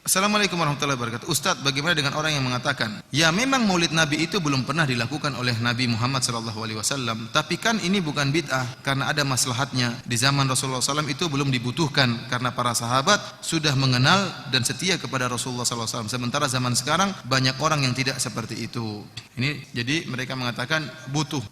Assalamualaikum warahmatullahi wabarakatuh. Ustadz, bagaimana dengan orang yang mengatakan, ya memang maulid Nabi itu belum pernah dilakukan oleh Nabi Muhammad SAW, tapi kan ini bukan bid'ah karena ada maslahatnya. Di zaman Rasulullah SAW itu belum dibutuhkan karena para sahabat sudah mengenal dan setia kepada Rasulullah SAW. Sementara zaman sekarang banyak orang yang tidak seperti itu. Ini jadi mereka mengatakan butuh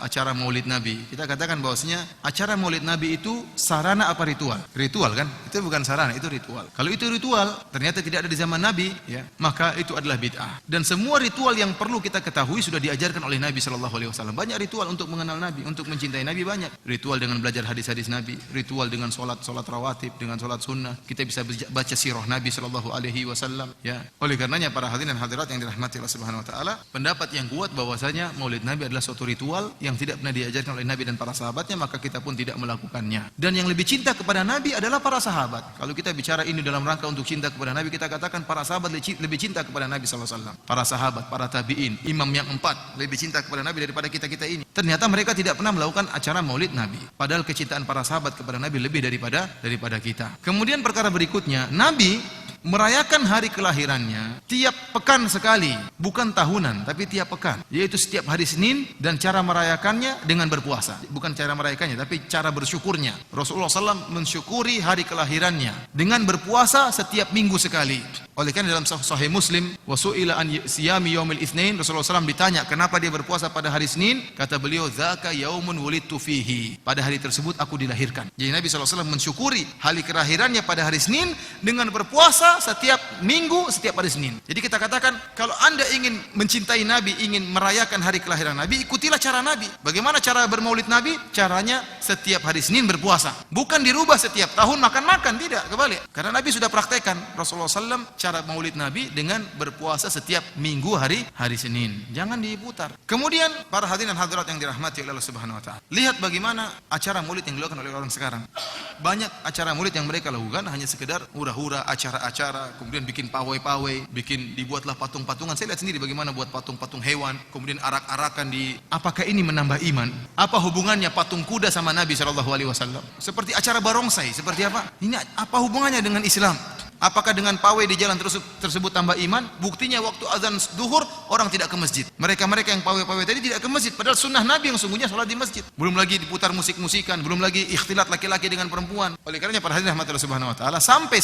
acara maulid Nabi. Kita katakan bahwasanya acara maulid Nabi itu sarana apa ritual? Ritual kan? Itu bukan sarana, itu ritual. Kalau itu ritual ternyata tidak ada di zaman Nabi, ya, maka itu adalah bid'ah. Dan semua ritual yang perlu kita ketahui sudah diajarkan oleh Nabi SAW. Banyak ritual untuk mengenal Nabi, untuk mencintai Nabi banyak. Ritual dengan belajar hadis-hadis Nabi, ritual dengan solat rawatib, dengan solat sunnah. Kita bisa baca sirah Nabi SAW. Ya, oleh karenanya para hadirin dan hadirat yang dirahmati Allah Subhanahu Wa Taala, pendapat yang kuat bahwasanya maulid Nabi adalah suatu ritual yang tidak pernah diajarkan oleh Nabi dan para sahabatnya, maka kita pun tidak melakukannya. Dan yang lebih cinta kepada Nabi adalah para sahabat. Kalau kita bicara ini dalam rangka untuk cinta kepada Nabi, kita katakan para sahabat lebih cinta kepada Nabi SAW. Para sahabat, para tabi'in, imam yang 4 lebih cinta kepada Nabi daripada kita-kita ini. Ternyata mereka tidak pernah melakukan acara maulid Nabi. Padahal kecintaan para sahabat kepada Nabi lebih daripada kita. Kemudian perkara berikutnya, Nabi merayakan hari kelahirannya tiap pekan sekali, bukan tahunan, tapi tiap pekan, yaitu setiap hari Senin, dan cara merayakannya dengan berpuasa. Bukan cara merayakannya, tapi cara bersyukurnya. Rasulullah SAW mensyukuri hari kelahirannya dengan berpuasa setiap minggu sekali. Oleh karena dalam Sahih Muslim, wasu'ila an siyami yaumil itsnain, Rasulullah SAW ditanya kenapa dia berpuasa pada hari Senin, kata beliau, zaka yaumun wulidtu fihi, pada hari tersebut aku dilahirkan. Jadi Nabi SAW mensyukuri hari kelahirannya pada hari Senin dengan berpuasa setiap minggu, setiap hari Senin. Jadi kita katakan, kalau Anda ingin mencintai Nabi, ingin merayakan hari kelahiran Nabi, ikutilah cara Nabi. Bagaimana cara bermaulid Nabi? Caranya setiap hari Senin berpuasa. Bukan dirubah setiap tahun makan-makan, tidak, kebalik. Karena Nabi sudah praktekkan, Rasulullah SAW, cara maulid Nabi dengan berpuasa setiap minggu hari Senin. Jangan diputar. Kemudian para hadirin dan hadirat yang dirahmati oleh Allah Subhanahu Wa Taala, lihat bagaimana acara maulid yang dilakukan oleh orang sekarang. Banyak acara maulid yang mereka lakukan hanya sekedar hura-hura, acara-acara, kemudian bikin pawai-pawai, dibuatlah patung-patungan. Saya lihat sendiri bagaimana buat patung-patung hewan, kemudian arak-arakan di. Apakah ini menambah iman? Apa hubungannya patung kuda sama Nabi SAW? Seperti acara barongsai, seperti apa? Ini apa hubungannya dengan Islam? Apakah dengan pawai di jalan tersebut tambah iman? Buktinya waktu azan duhur orang tidak ke masjid. Mereka yang pawai-pawai tadi tidak ke masjid. Padahal sunnah Nabi yang sungguhnya sholat di masjid. Belum lagi diputar musik-musikan, belum lagi ikhtilat laki-laki dengan perempuan. Oleh karenanya para hadirin rahmatullah subhanahu wa ta'ala, sampai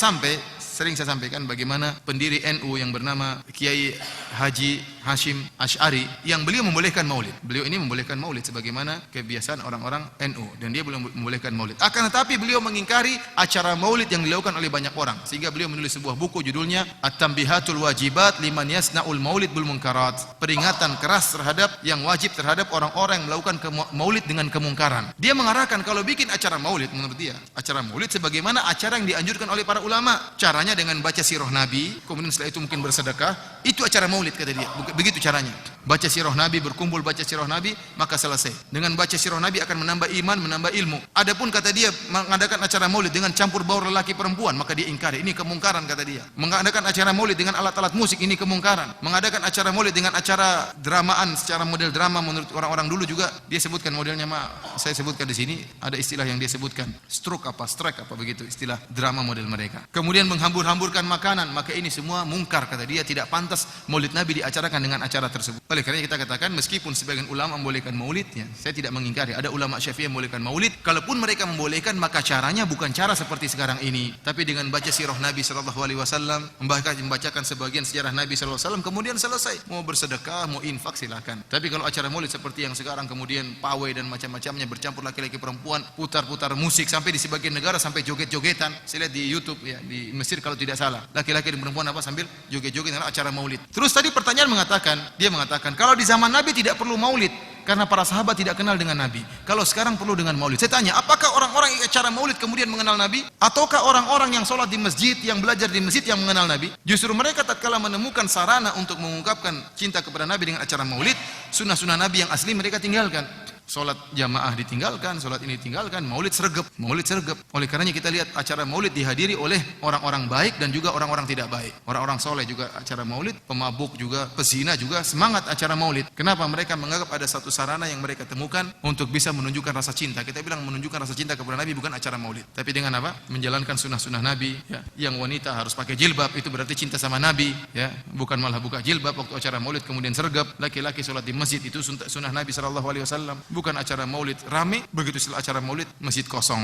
sering saya sampaikan bagaimana pendiri NU yang bernama Kiai Haji Hashim Ash'ari, yang beliau membolehkan maulid. Beliau ini membolehkan maulid sebagaimana kebiasaan orang-orang NU, dan dia belum membolehkan maulid. Akan tetapi beliau mengingkari acara maulid yang dilakukan oleh banyak orang, sehingga beliau menulis sebuah buku judulnya At-Tanbihatul Wajibat Liman Yasna'ul Maulid Bil Munkarat. Peringatan keras terhadap yang wajib terhadap orang-orang yang melakukan maulid dengan kemungkaran. Dia mengarahkan kalau bikin acara maulid, menurut dia acara maulid sebagaimana acara yang dianjurkan oleh para ulama. Caranya dengan baca sirah Nabi, kemudian setelah itu mungkin bersedekah. Itu acara maulid, kata dia. Begitu caranya. Baca sirah Nabi, berkumpul baca sirah Nabi, maka selesai. Dengan baca sirah Nabi akan menambah iman, menambah ilmu. Adapun kata dia mengadakan acara maulid dengan campur baur lelaki perempuan, maka dia ingkari. Ini kemungkaran, kata dia. Mengadakan acara maulid dengan alat-alat musik, ini kemungkaran. Mengadakan acara maulid dengan acara dramaan, secara model drama menurut orang-orang dulu juga dia sebutkan modelnya, saya sebutkan di sini ada istilah yang dia sebutkan, strike apa begitu istilah drama model mereka. Kemudian menghambur-hamburkan makanan, maka ini semua mungkar, kata dia. Tidak pantas maulid Nabi diacarakan dengan acara tersebut. Oleh karena kita katakan, meskipun sebagian ulama membolehkan maulid, ya, saya tidak mengingkari. Ada ulama Syafi'i yang membolehkan maulid. Kalaupun mereka membolehkan, maka caranya bukan cara seperti sekarang ini, tapi dengan baca sirah Nabi SAW, membacakan sebagian sejarah Nabi SAW, kemudian selesai. Mau bersedekah, mau infak, silakan. Tapi kalau acara maulid seperti yang sekarang, kemudian pawai dan macam-macamnya, bercampur laki-laki perempuan, putar-putar musik, sampai di sebagian negara sampai joget-jogetan. Saya lihat di YouTube, ya, di Mesir kalau tidak salah, laki-laki dan perempuan sambil joget-joget dalam acara maulid. Terus tadi pertanyaan dia mengatakan kalau di zaman Nabi tidak perlu maulid karena para sahabat tidak kenal dengan Nabi. Kalau sekarang perlu dengan maulid. Saya tanya, apakah orang-orang yang acara maulid kemudian mengenal Nabi? Ataukah orang-orang yang sholat di masjid, yang belajar di masjid yang mengenal Nabi? Justru mereka tatkala menemukan sarana untuk mengungkapkan cinta kepada Nabi dengan acara maulid, sunnah-sunnah Nabi yang asli mereka tinggalkan. Sholat jamaah ditinggalkan, sholat ini ditinggalkan, maulid sergap. Oleh karenanya kita lihat acara maulid dihadiri oleh orang-orang baik dan juga orang-orang tidak baik. Orang-orang soleh juga acara maulid, pemabuk juga, pezina juga semangat acara maulid. Kenapa? Mereka menganggap ada satu sarana yang mereka temukan untuk bisa menunjukkan rasa cinta. Kita bilang menunjukkan rasa cinta kepada Nabi bukan acara maulid. Tapi dengan apa? Menjalankan sunnah-sunnah Nabi. Ya. Yang wanita harus pakai jilbab, itu berarti cinta sama Nabi. Ya. Bukan malah buka jilbab waktu acara maulid kemudian sergap. Laki-laki sholat di masjid, itu sunnah Nabi SAW. Bukan acara maulid rame, begitu setelah acara maulid masjid kosong.